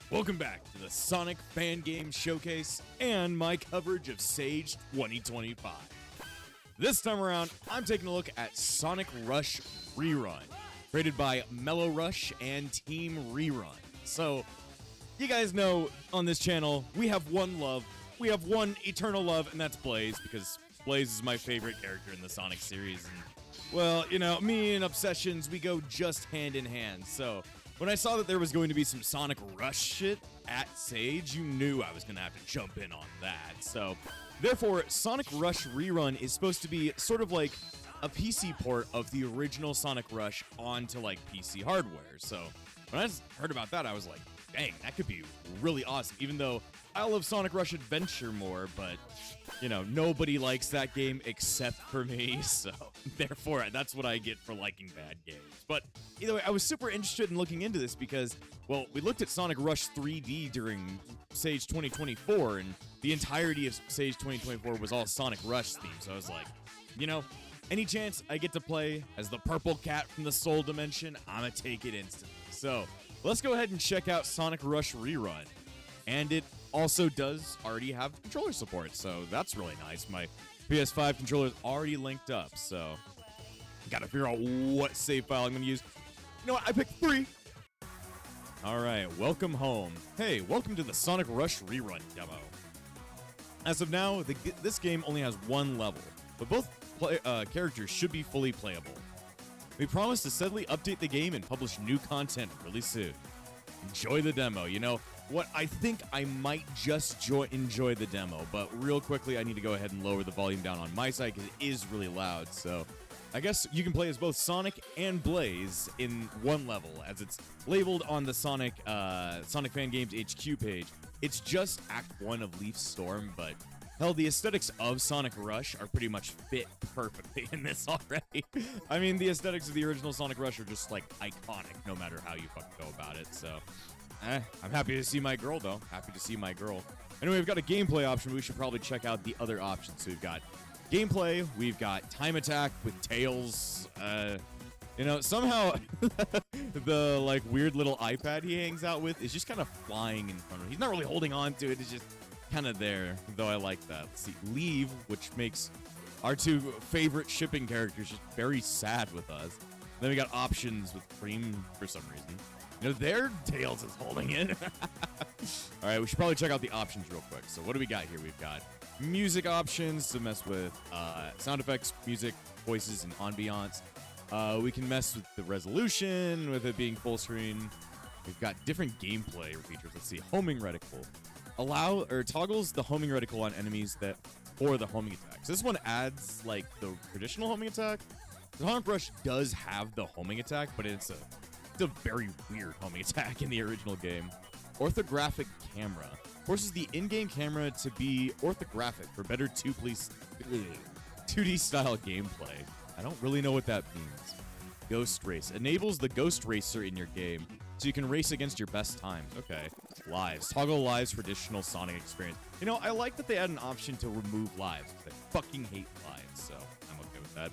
Welcome back to the Sonic Fan Game Showcase and my coverage of Sage 2025. This time around, I'm taking a look at Sonic Rush Rerun, created by Mellow Rush and Team Rerun. So, you guys know on this channel, we have one love, we have one eternal love, and that's Blaze, because Blaze is my favorite character in the Sonic series. And, well, you know, me and Obsessions, we go just hand in hand, so when I saw that there was going to be some Sonic Rush shit at Sage, you knew I was going to have to jump in on that. So, therefore, Sonic Rush Rerun is supposed to be sort of like a PC port of the original Sonic Rush onto, like, PC hardware. So, when I heard about that, I was like, dang, that could be really awesome. Even though I love Sonic Rush Adventure more, but, you know, nobody likes that game except for me, so therefore, that's what I get for liking bad games. But either way, I was super interested in looking into this because, well, we looked at Sonic Rush 3D during Sage 2024, and the entirety of Sage 2024 was all Sonic Rush themed, so I was like, you know, any chance I get to play as the purple cat from the Soul Dimension, I'm gonna take it instantly. So, let's go ahead and check out Sonic Rush Rerun. And it also does already have controller support, so that's really nice. My PS5 controller is already linked up, so gotta figure out what save file I'm gonna use. You know what? I picked 3. Alright, welcome home. Hey, welcome to the Sonic Rush Rerun demo. As of now, this game only has one level, but both characters should be fully playable. We promise to steadily update the game and publish new content really soon. Enjoy the demo. You know what? I think I might just enjoy the demo, but real quickly, I need to go ahead and lower the volume down on my side because it is really loud. So I guess you can play as both Sonic and Blaze in one level, as it's labeled on the Sonic Fan Games HQ page. It's just Act 1 of Leaf Storm, but hell, the aesthetics of Sonic Rush are pretty much fit perfectly in this already. I mean, the aesthetics of the original Sonic Rush are just, like, iconic, no matter how you fucking go about it, so I'm happy to see my girl, though. Happy to see my girl. Anyway, we've got a gameplay option. We should probably check out the other options. So we've got gameplay, we've got time attack with Tails, you know, somehow the, like, weird little iPad he hangs out with is just kind of flying in front of him. He's not really holding on to it, it's just kind of there, though I like that. Let's see, Leave, which makes our 2 favorite shipping characters just very sad with us. Then we got options with Cream for some reason. You know, their Tails is holding it. Alright, we should probably check out the options real quick. So what do we got here? We've got music options to mess with sound effects, music, voices, and ambiance. We can mess with the resolution, with it being full screen. We've got different gameplay features. Let's see, homing reticle. Toggles the homing reticle on enemies for the homing attack. So this one adds, like, the traditional homing attack. The Sonic Rush does have the homing attack, but it's a very weird homing attack in the original game. Orthographic camera forces the in-game camera to be orthographic for better 2D style gameplay. I don't really know what that means. Ghost Race enables the Ghost Racer in your game, so you can race against your best times. Okay. Lives. Toggle lives for additional Sonic experience. You know, I like that they add an option to remove lives, because I fucking hate lives, so I'm okay with that.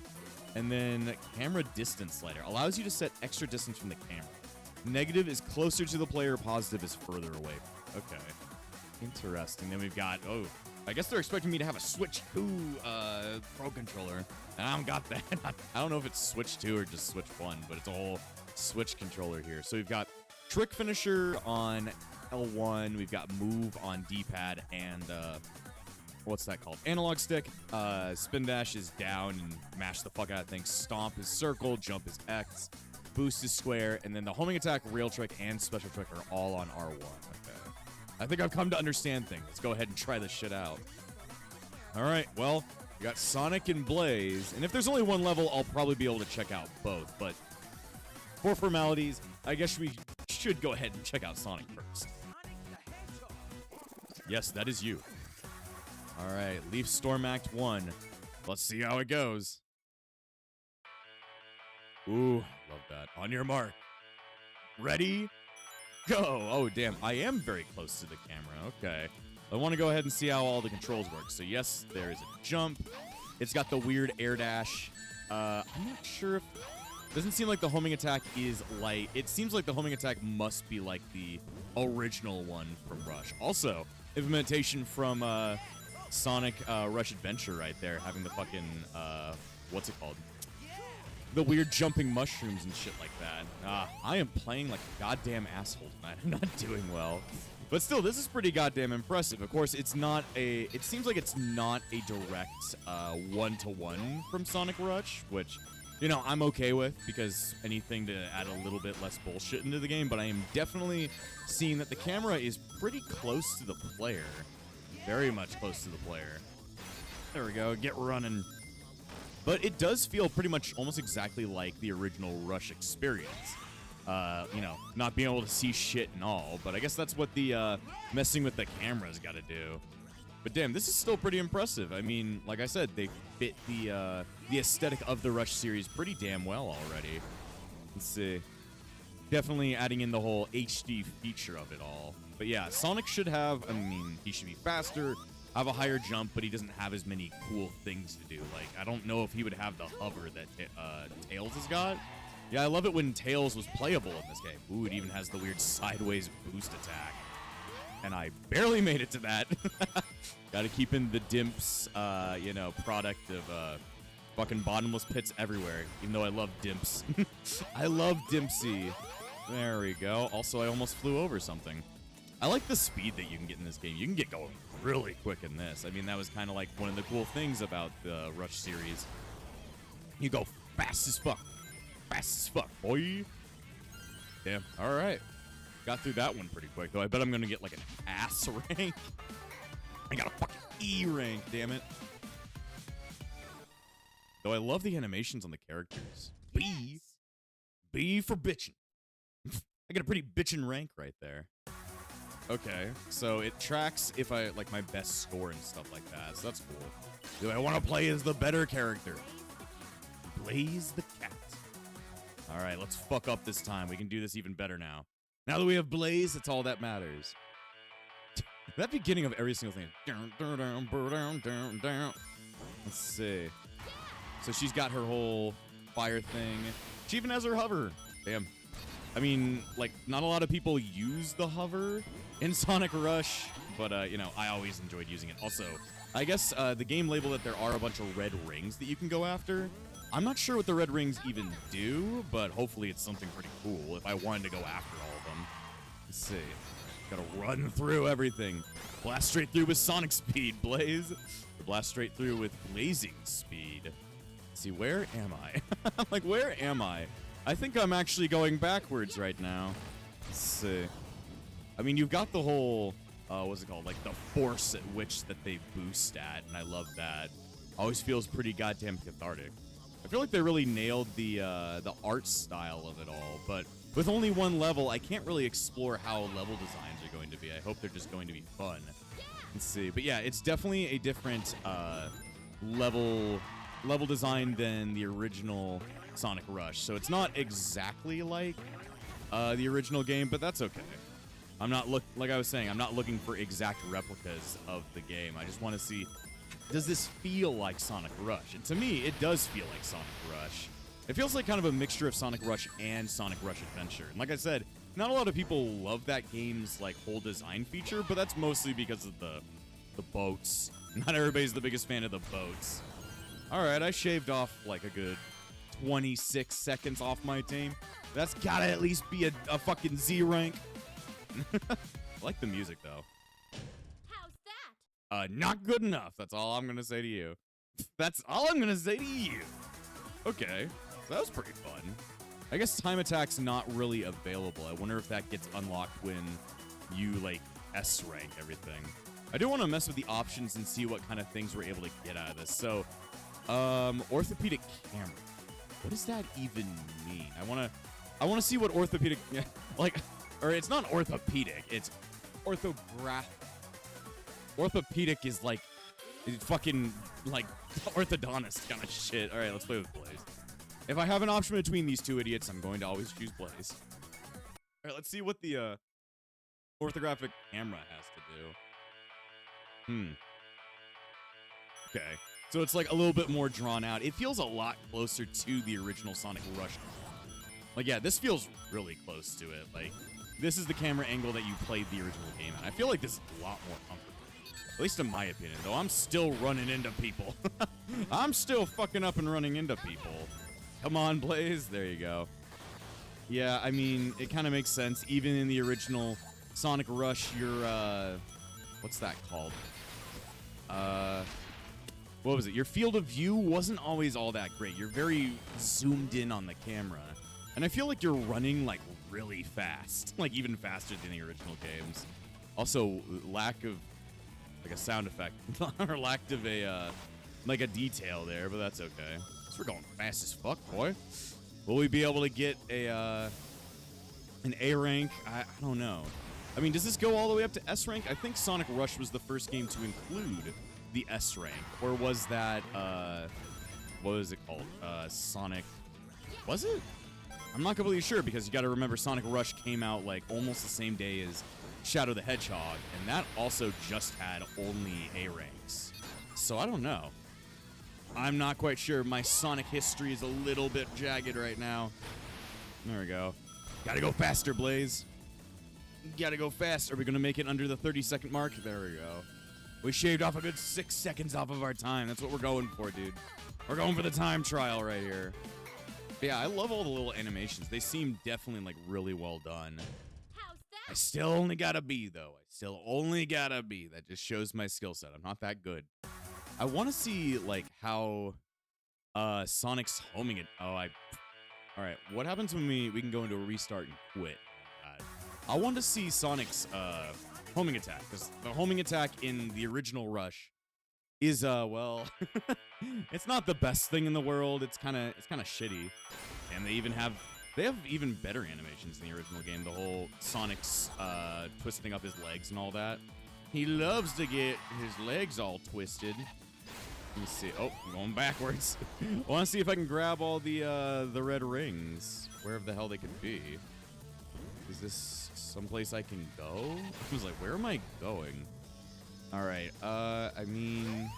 And then camera distance slider allows you to set extra distance from the camera. Negative is closer to the player, positive is further away. Okay. Interesting. Then we've got, I guess they're expecting me to have a Switch 2 Pro Controller, and I haven't got that. I don't know if it's Switch 2 or just Switch 1, but it's a whole Switch controller here. So we've got Trick Finisher on L1, we've got Move on D-pad, and what's that called? Analog stick. Spin dash is down and mash the fuck out of things. Stomp is circle, jump is X, boost is square, and then the homing attack, rail trick, and special trick are all on R1. Okay. I think I've come to understand things. Let's go ahead and try this shit out. Alright, well, we got Sonic and Blaze, and if there's only one level, I'll probably be able to check out both, but for formalities, I guess we should go ahead and check out Sonic first. Yes, that is you. Alright, Leaf Storm Act 1. Let's see how it goes. Ooh, love that. On your mark. Ready? Go! Oh, damn, I am very close to the camera. Okay. I want to go ahead and see how all the controls work. So, yes, there is a jump. It's got the weird air dash. I'm not sure if Doesn't seem like the homing attack is light. It seems like the homing attack must be like the original one from Rush. Also, implementation from Sonic Rush Adventure right there, having the fucking, what's it called? The weird jumping mushrooms and shit like that. I am playing like a goddamn asshole tonight. I'm not doing well. But still, this is pretty goddamn impressive. Of course, it's not a... It seems like it's not a direct one-to-one from Sonic Rush, which, you know, I'm okay with, because anything to add a little bit less bullshit into the game, but I am definitely seeing that the camera is pretty close to the player. Very much close to the player. There we go. Get running. But it does feel pretty much almost exactly like the original Rush experience. You know, not being able to see shit and all, but I guess that's what the messing with the camera's got to do. But damn, this is still pretty impressive. I mean, like I said, they fit the aesthetic of the Rush series pretty damn well already. Let's see. Definitely adding in the whole HD feature of it all. But yeah, Sonic should have, I mean, he should be faster, have a higher jump, but he doesn't have as many cool things to do. Like, I don't know if he would have the hover that Tails has got. Yeah, I love it when Tails was playable in this game. Ooh, it even has the weird sideways boost attack. And I barely made it to that. Gotta keep in the Dimps, you know, product of fucking bottomless pits everywhere, even though I love Dimps. I love Dimpsy. There we go. Also, I almost flew over something. I like the speed that you can get in this game. You can get going really quick in this. I mean, that was kind of like one of the cool things about the Rush series. You go fast as fuck. Fast as fuck, boy. Damn. All right. Got through that one pretty quick, though. I bet I'm going to get like an ass rank. I got a fucking E rank, damn it. Though I love the animations on the characters. B. B for bitchin'. I got a pretty bitchin' rank right there. Okay, so it tracks if I like my best score and stuff like that, so that's cool. Do I want to play as the better character? Blaze the cat. All right, let's fuck up this time. We can do this even better now. Now that we have Blaze, it's all that matters. That beginning of every single thing. Let's see. So she's got her whole fire thing. She even has her hover. Damn. I mean, like, not a lot of people use the hover in Sonic Rush, but, you know, I always enjoyed using it. Also, I guess the game labeled that there are a bunch of red rings that you can go after. I'm not sure what the red rings even do, but hopefully it's something pretty cool if I wanted to go after all of them. Let's see. Gotta run through everything. Blast straight through with Sonic speed, Blaze. Or blast straight through with blazing speed. Let's see, where am I? I'm like, where am I? I think I'm actually going backwards right now. Let's see. I mean, you've got the whole, what's it called? Like the force at which that they boost at, and I love that. Always feels pretty goddamn cathartic. I feel like they really nailed the art style of it all, but with only one level, I can't really explore how level designs are going to be. I hope they're just going to be fun. Let's see. But yeah, it's definitely a different level design than the original Sonic Rush. So it's not exactly like the original game, but that's okay. I'm not like I was saying, I'm not looking for exact replicas of the game. I just want to see, does this feel like Sonic Rush? And to me, it does feel like Sonic Rush. It feels like kind of a mixture of Sonic Rush and Sonic Rush Adventure. And like I said, not a lot of people love that game's like whole design feature, but that's mostly because of the boats. Not everybody's the biggest fan of the boats. All right, I shaved off like a good 26 seconds off my team. That's gotta at least be a fucking Z rank. I like the music though. How's that? Not good enough. That's all I'm gonna say to you. That's all I'm gonna say to you. Okay, so that was pretty fun. I guess time attack's not really available. I wonder if that gets unlocked when you like S rank everything. I do want to mess with the options and see what kind of things we're able to get out of this. So, orthopedic camera. What does that even mean? I want to see what orthopedic like, or it's not orthopedic. It's orthographic. Orthopedic is like fucking like orthodontist kind of shit. All right, let's play with Blaze. If I have an option between these two idiots, I'm going to always choose Blaze. All right, let's see what the orthographic camera has to do. Okay. So it's like a little bit more drawn out. It feels a lot closer to the original Sonic Rush. Like, yeah, this feels really close to it. Like, this is the camera angle that you played the original game at. I feel like this is a lot more comfortable. At least in my opinion, though. I'm still running into people. I'm still fucking up and running into people. Come on, Blaze. There you go. Yeah, I mean, it kind of makes sense. Even in the original Sonic Rush, your, what's that called? What was it? Your field of view wasn't always all that great. You're very zoomed in on the camera. And I feel like you're running, like, really fast. Like, even faster than the original games. Also, lack of, like, a sound effect. Or lack of a, like, a detail there, but that's okay. So we're going fast as fuck, boy. Will we be able to get a, an A rank? I don't know. I mean, does this go all the way up to S rank? I think Sonic Rush was the first game to include the S rank. Or was that, what was it called? Sonic, was it? I'm not completely sure because you got to remember Sonic Rush came out like almost the same day as Shadow the Hedgehog, and that also just had only A ranks. So I don't know. I'm not quite sure. My Sonic history is a little bit jagged right now. There we go. Gotta go faster, Blaze. Gotta go fast. Are we gonna make it under the 30-second mark? There we go. We shaved off a good 6 seconds off of our time. That's what we're going for, dude. We're going for the time trial right here. Yeah, I love all the little animations. They seem definitely, like, really well done. How's that? I still only got a B, though. I still only got a B. That just shows my skill set. I'm not that good. I want to see, like, how Sonic's homing it. Oh, all right, what happens when we can go into a restart and quit? I want to see Sonic's homing attack, because the homing attack in the original Rush is well it's not the best thing in the world. It's kind of shitty, and they have even better animations in the original game. The whole Sonic's twisting up his legs and all that. He loves to get his legs all twisted. Let me see. Oh, I'm going backwards. I want to see if I can grab all the red rings, wherever the hell they could be. Is this someplace I can go? I was like, where am I going? All right. I mean,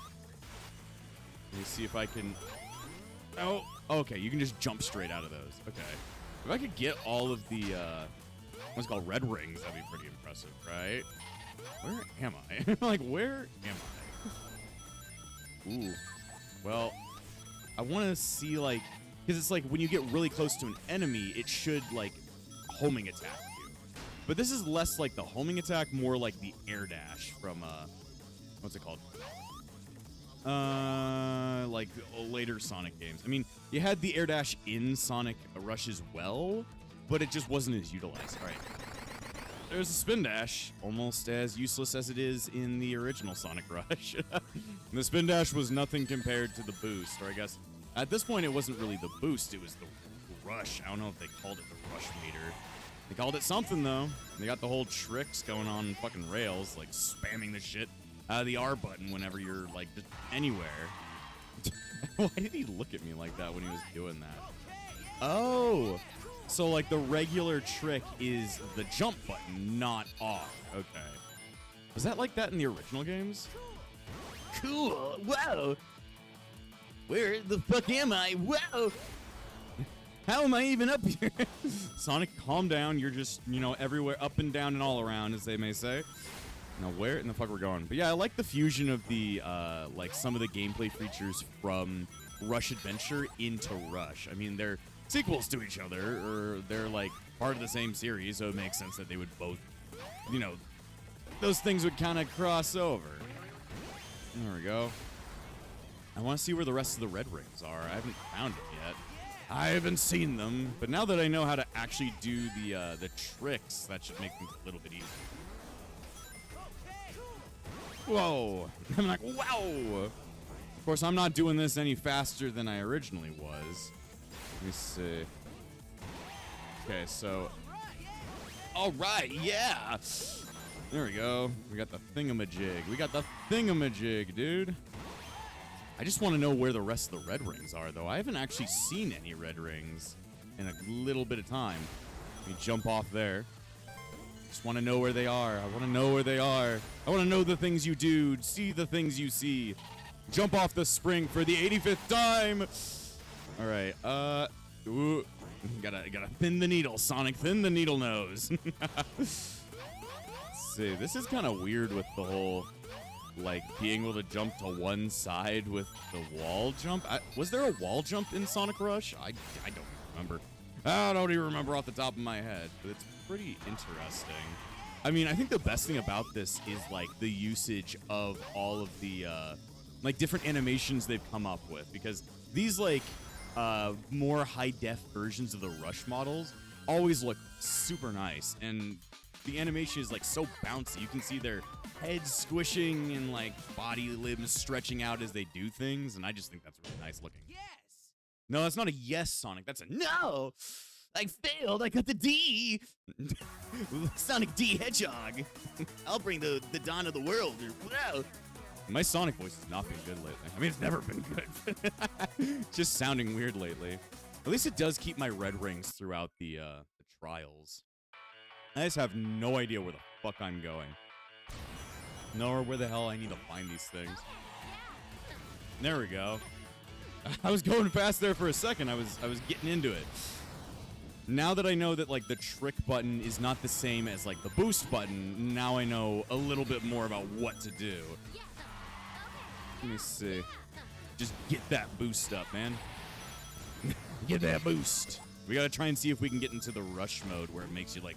let me see if I can. Oh, okay. You can just jump straight out of those. Okay. If I could get all of the what's it called, red rings, that'd be pretty impressive, right? Where am I? Like, where am I? Ooh. Well, I want to see, like, because it's like when you get really close to an enemy, it should, like, homing attack you. But this is less like the homing attack, more like the air dash from, what's it called? Like later Sonic games. I mean, you had the air dash in Sonic Rush as well, but it just wasn't as utilized. All right. There's a spin dash, almost as useless as it is in the original Sonic Rush. The spin dash was nothing compared to the boost, or I guess at this point it wasn't really the boost, it was the rush. I don't know if they called it the rush meter. They called it something, though. They got the whole tricks going on fucking rails, like spamming the shit out of the R button whenever you're, like, just anywhere. Why did he look at me like that when he was doing that? Oh! So, like, the regular trick is the jump button, not off. Okay. Was that like that in the original games? Cool. Whoa. Where the fuck am I? Whoa. How am I even up here? Sonic, calm down. You're just, you know, everywhere, up and down and all around, as they may say. Now, where in the fuck we're going? But yeah, I like the fusion of the, like, some of the gameplay features from Rush Adventure into Rush. I mean, they're sequels to each other, or they're, like, part of the same series, so it makes sense that they would both, you know, those things would kind of cross over. There we go. I want to see where the rest of the red rings are. I haven't found it yet. I haven't seen them, but now that I know how to actually do the tricks, that should make things a little bit easier. Whoa! I'm like, wow! Of course, I'm not doing this any faster than I originally was. Let me see. Okay, so... Alright, yeah! There we go. We got the thingamajig. We got the thingamajig, dude. I just want to know where the rest of the red rings are, though. I haven't actually seen any red rings in a little bit of time. Let me jump off there. Just want to know where they are. I want to know where they are. I want to know the things you do, see the things you see. Jump off the spring for the 85th time. All right. Ooh, gotta thin the needle, Sonic. Thin the needle nose. Let's see. This is kind of weird with the whole, like, being able to jump to one side with the wall jump. Was there a wall jump in Sonic Rush? I don't remember. I don't even remember off the top of my head, but it's pretty interesting. I mean, I think the best thing about this is, like, the usage of all of the, like, different animations they've come up with, because these, like, more high-def versions of the Rush models always look super nice, and the animation is, like, so bouncy. You can see their heads squishing and, like, body limbs stretching out as they do things, and I just think that's really nice looking. Yes! No, that's not a yes, Sonic. That's a no! I failed. I got the D. Sonic D Hedgehog. I'll bring the dawn of the world. Wow. My Sonic voice has not been good lately. I mean, it's never been good. It's just sounding weird lately. At least it does keep my red rings throughout the trials. I just have no idea where the fuck I'm going. Nor where the hell I need to find these things. There we go. I was going fast there for a second. I was getting into it. Now that I know that, like, the trick button is not the same as, like, the boost button, now I know a little bit more about what to do. Let me see. Just get that boost up, man. Get that boost. We gotta try and see if we can get into the rush mode where it makes you, like,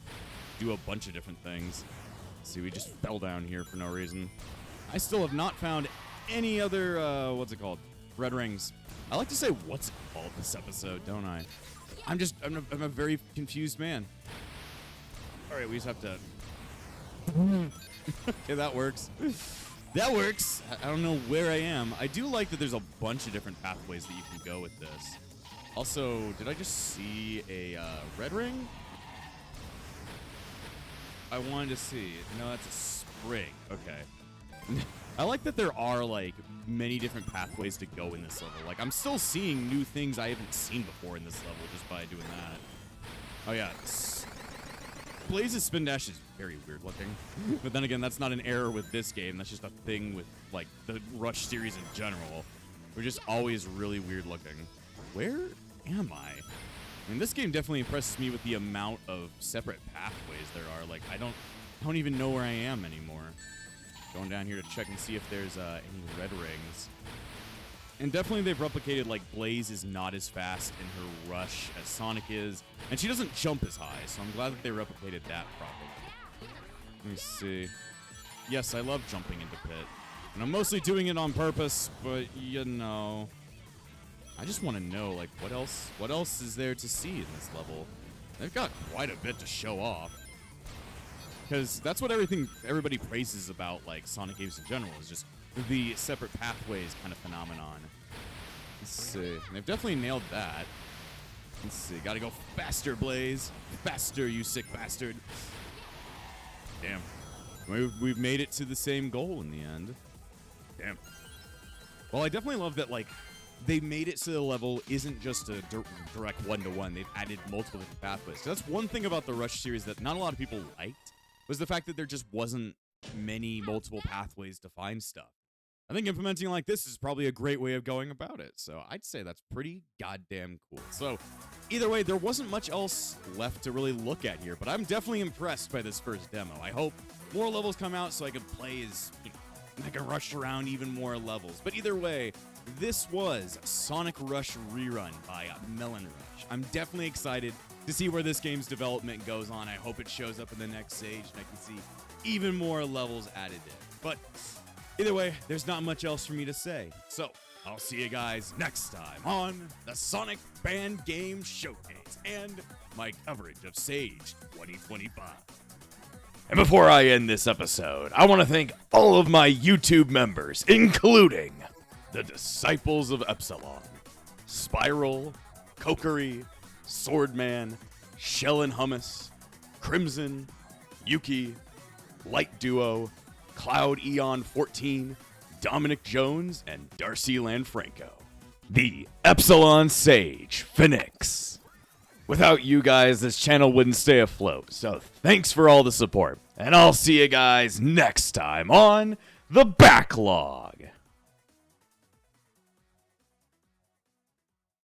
do a bunch of different things. Let's see, we just fell down here for no reason. I still have not found any other, what's it called? Red rings. I like to say what's it called this episode, don't I? I'm a very confused man. All right, we just have to. Okay, that works. That works. I don't know where I am. I do like that there's a bunch of different pathways that you can go with this. Also, did I just see a red ring? I wanted to see. No, that's a sprig. Okay. I like that there are, like, many different pathways to go in this level. Like, I'm still seeing new things I haven't seen before in this level just by doing that. Oh, yeah. Blaze's spin dash is very weird looking. But then again, that's not an error with this game. That's just a thing with, like, the Rush series in general. They're just always really weird looking. Where am I? I mean, this game definitely impresses me with the amount of separate pathways there are. Like, I don't even know where I am anymore. Going down here to check and see if there's any red rings. And definitely they've replicated, like, Blaze is not as fast in her rush as Sonic is. And she doesn't jump as high, so I'm glad that they replicated that properly. Let me see. Yes, I love jumping into pit. And I'm mostly doing it on purpose, but, you know. I just want to know, like, what else is there to see in this level? They've got quite a bit to show off. Because that's what everybody praises about, like, Sonic games in general, is just the separate pathways kind of phenomenon. Let's see. They've definitely nailed that. Let's see. Gotta go faster, Blaze. Faster, you sick bastard. Damn. We've made it to the same goal in the end. Damn. Well, I definitely love that, like, they made it so the level isn't just a direct one-to-one. They've added multiple different pathways. So that's one thing about the Rush series that not a lot of people liked, was the fact that there just wasn't many multiple pathways to find stuff. I think implementing like this is probably a great way of going about it, so I'd say that's pretty goddamn cool. So, either way, there wasn't much else left to really look at here, but I'm definitely impressed by this first demo. I hope more levels come out so I can play as, you know, I can rush around even more levels. But either way, this was Sonic Rush Rerun by Melon Rush. I'm definitely excited to see where this game's development goes on. I hope it shows up in the next stage and I can see even more levels added in. But either way, there's not much else for me to say. So, I'll see you guys next time on the Sonic Fan Game Showcase and my coverage of Sage 2025. And before I end this episode, I want to thank all of my YouTube members, including the Disciples of Epsilon, Spiral, Kokery, Swordman, Shell and Hummus, Crimson, Yuki, Light Duo, Cloud Eon 14, Dominic Jones, and Darcy Lanfranco. The Epsilon Sage Phoenix. Without you guys, this channel wouldn't stay afloat, so thanks for all the support, and I'll see you guys next time on The Backlog.